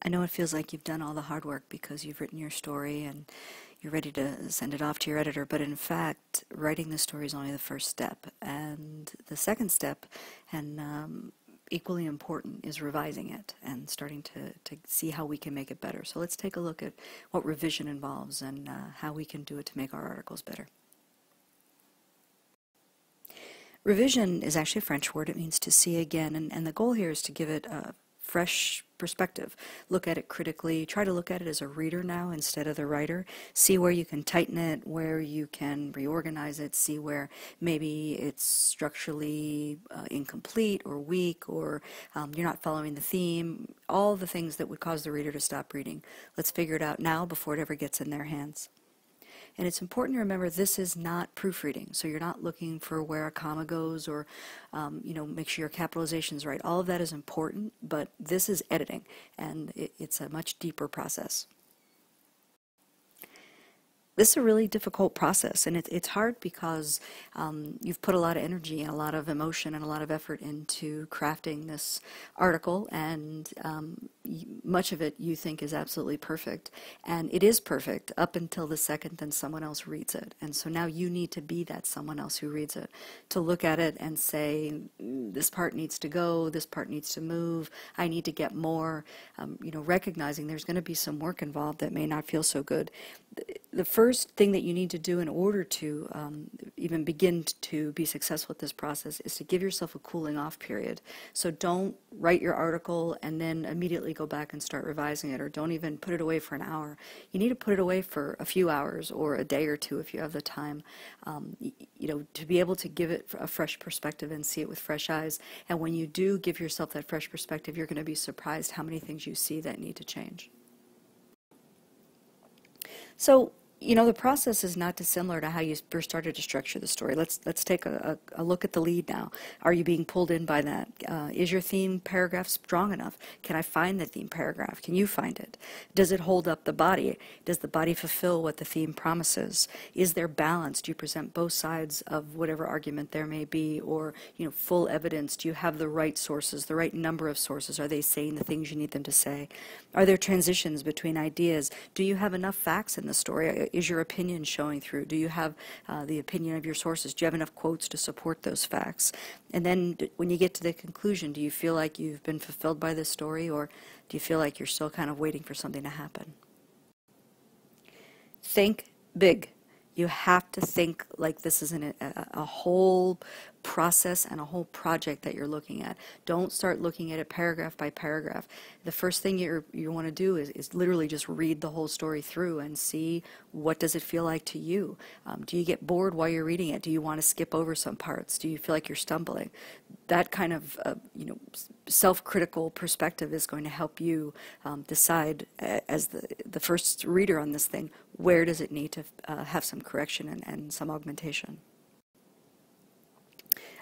I know it feels like you've done all the hard work because you've written your story and you're ready to send it off to your editor, but in fact, writing the story is only the first step. And the second step, and equally important, is revising it and starting to see how we can make it better. So let's take a look at what revision involves and how we can do it to make our articles better. Revision is actually a French word. It means to see again, and the goal here is to give it a fresh perspective. Look at it critically. Try to look at it as a reader now instead of the writer. See where you can tighten it, where you can reorganize it, see where maybe it's structurally incomplete or weak, or you're not following the theme. All the things that would cause the reader to stop reading. Let's figure it out now before it ever gets in their hands. And it's important to remember this is not proofreading, so you're not looking for where a comma goes or, make sure your capitalization is right. All of that is important, but this is editing, and it's a much deeper process. This is a really difficult process, and it's hard because you've put a lot of energy and a lot of emotion and a lot of effort into crafting this article, and much of it you think is absolutely perfect, and it is perfect up until the second then someone else reads it. And so now you need to be that someone else who reads it, to look at it and say, this part needs to go, this part needs to move, I need to get more, recognizing there's going to be some work involved that may not feel so good. The first thing that you need to do in order to even begin to be successful with this process is to give yourself a cooling off period. So don't write your article and then immediately go back and start revising it, or don't even put it away for an hour. You need to put it away for a few hours or a day or two if you have the time, to be able to give it a fresh perspective and see it with fresh eyes. And when you do give yourself that fresh perspective, you're going to be surprised how many things you see that need to change. So, the process is not dissimilar to how you first started to structure the story. Let's take a look at the lead now. Are you being pulled in by that? Is your theme paragraph strong enough? Can I find the theme paragraph? Can you find it? Does it hold up the body? Does the body fulfill what the theme promises? Is there balance? Do you present both sides of whatever argument there may be, or full evidence? Do you have the right sources, the right number of sources? Are they saying the things you need them to say? Are there transitions between ideas? Do you have enough facts in the story? Is your opinion showing through? Do you have the opinion of your sources? Do you have enough quotes to support those facts? And then when you get to the conclusion, do you feel like you've been fulfilled by this story, or do you feel like you're still kind of waiting for something to happen? Think big. You have to think like this is a whole process and a whole project that you're looking at. Don't start looking at it paragraph by paragraph. The first thing you want to do is literally just read the whole story through and see, what does it feel like to you? Do you get bored while you're reading it? Do you want to skip over some parts? Do you feel like you're stumbling? That kind of self-critical perspective is going to help you decide, as the first reader on this thing, where does it need to have some correction and some augmentation.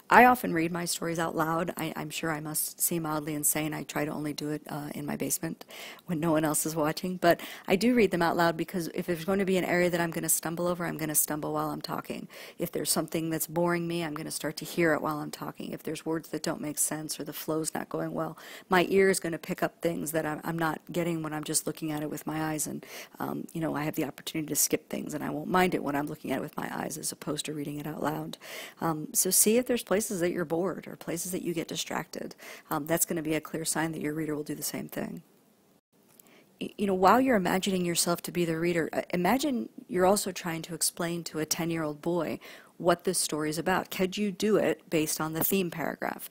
I often read my stories out loud. I'm sure I must seem oddly insane. I try to only do it in my basement when no one else is watching. But I do read them out loud because if there's going to be an area that I'm going to stumble over, I'm going to stumble while I'm talking. If there's something that's boring me, I'm going to start to hear it while I'm talking. If there's words that don't make sense or the flow's not going well, my ear is going to pick up things that I'm not getting when I'm just looking at it with my eyes. And, I have the opportunity to skip things, and I won't mind it when I'm looking at it with my eyes as opposed to reading it out loud. So see if there's places that you're bored or places that you get distracted. That's going to be a clear sign that your reader will do the same thing. While you're imagining yourself to be the reader, imagine you're also trying to explain to a 10-year-old boy what this story is about. Could you do it based on the theme paragraph?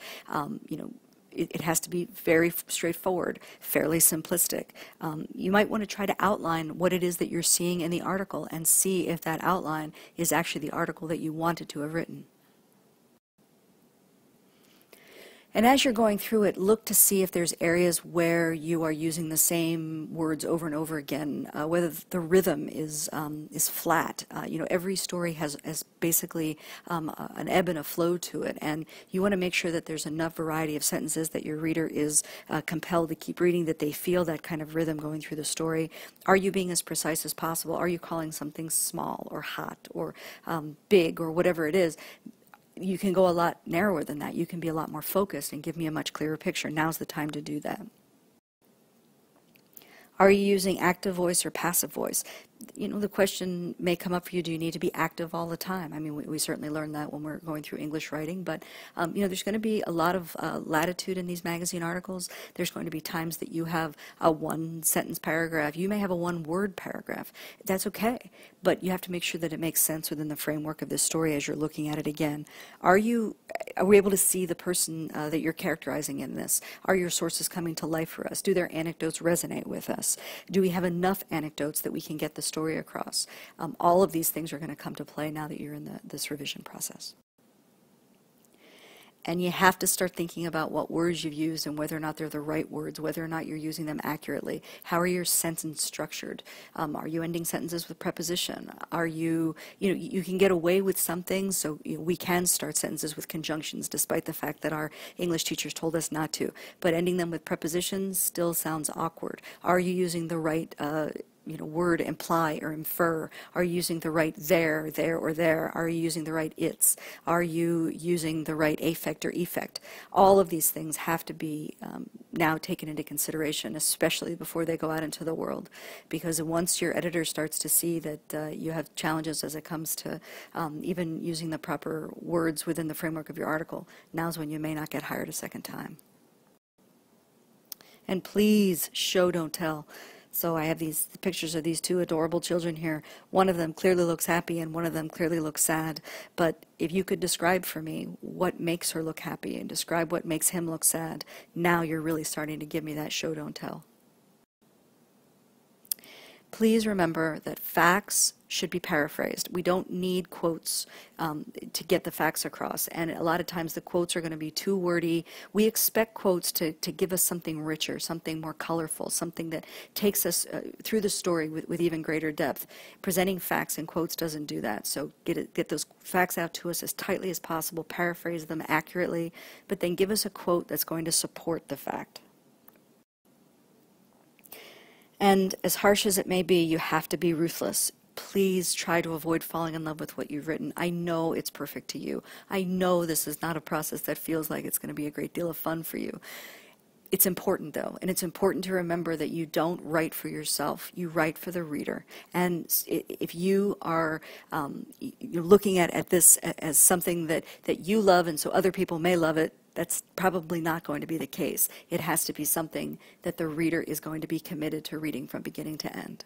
It has to be very straightforward, fairly simplistic. You might want to try to outline what it is that you're seeing in the article and see if that outline is actually the article that you wanted to have written. And as you're going through it, look to see if there's areas where you are using the same words over and over again, whether the rhythm is flat. Every story has basically an ebb and a flow to it, and you want to make sure that there's enough variety of sentences that your reader is compelled to keep reading, that they feel that kind of rhythm going through the story. Are you being as precise as possible? Are you calling something small or hot or big or whatever it is? You can go a lot narrower than that. You can be a lot more focused and give me a much clearer picture. Now's the time to do that. Are you using active voice or passive voice? You know, the question may come up for you, do you need to be active all the time? I mean, we certainly learn that when we're going through English writing, but, you know, there's going to be a lot of latitude in these magazine articles. There's going to be times that you have a one-sentence paragraph. You may have a one-word paragraph. That's okay, but you have to make sure that it makes sense within the framework of this story as you're looking at it again. Are we able to see the person that you're characterizing in this? Are your sources coming to life for us? Do their anecdotes resonate with us? Do we have enough anecdotes that we can get the story across? All of these things are going to come to play now that you're in this revision process. And you have to start thinking about what words you've used and whether or not they're the right words, whether or not you're using them accurately. How are your sentences structured? Are you ending sentences with preposition? Are you know, you can get away with some things, so we can start sentences with conjunctions despite the fact that our English teachers told us not to. But ending them with prepositions still sounds awkward. Are you using the right you know, word imply or infer? Are you using the right there, or there? Are you using the right its? Are you using the right affect or effect? All of these things have to be now taken into consideration, especially before they go out into the world, because once your editor starts to see that you have challenges as it comes to even using the proper words within the framework of your article, now's when you may not get hired a second time. And please, show, don't tell. So I have these pictures of these two adorable children here. One of them clearly looks happy and one of them clearly looks sad. But if you could describe for me what makes her look happy and describe what makes him look sad, now you're really starting to give me that show, don't tell. Please remember that facts should be paraphrased. We don't need quotes to get the facts across, and a lot of times the quotes are going to be too wordy. We expect quotes to give us something richer, something more colorful, something that takes us through the story with even greater depth. Presenting facts in quotes doesn't do that, so get those facts out to us as tightly as possible, paraphrase them accurately, but then give us a quote that's going to support the fact. And as harsh as it may be, you have to be ruthless. Please try to avoid falling in love with what you've written. I know it's perfect to you. I know this is not a process that feels like it's going to be a great deal of fun for you. It's important, though, and it's important to remember that you don't write for yourself. You write for the reader. And if you are you're looking at this as something that you love and so other people may love it, that's probably not going to be the case. It has to be something that the reader is going to be committed to reading from beginning to end.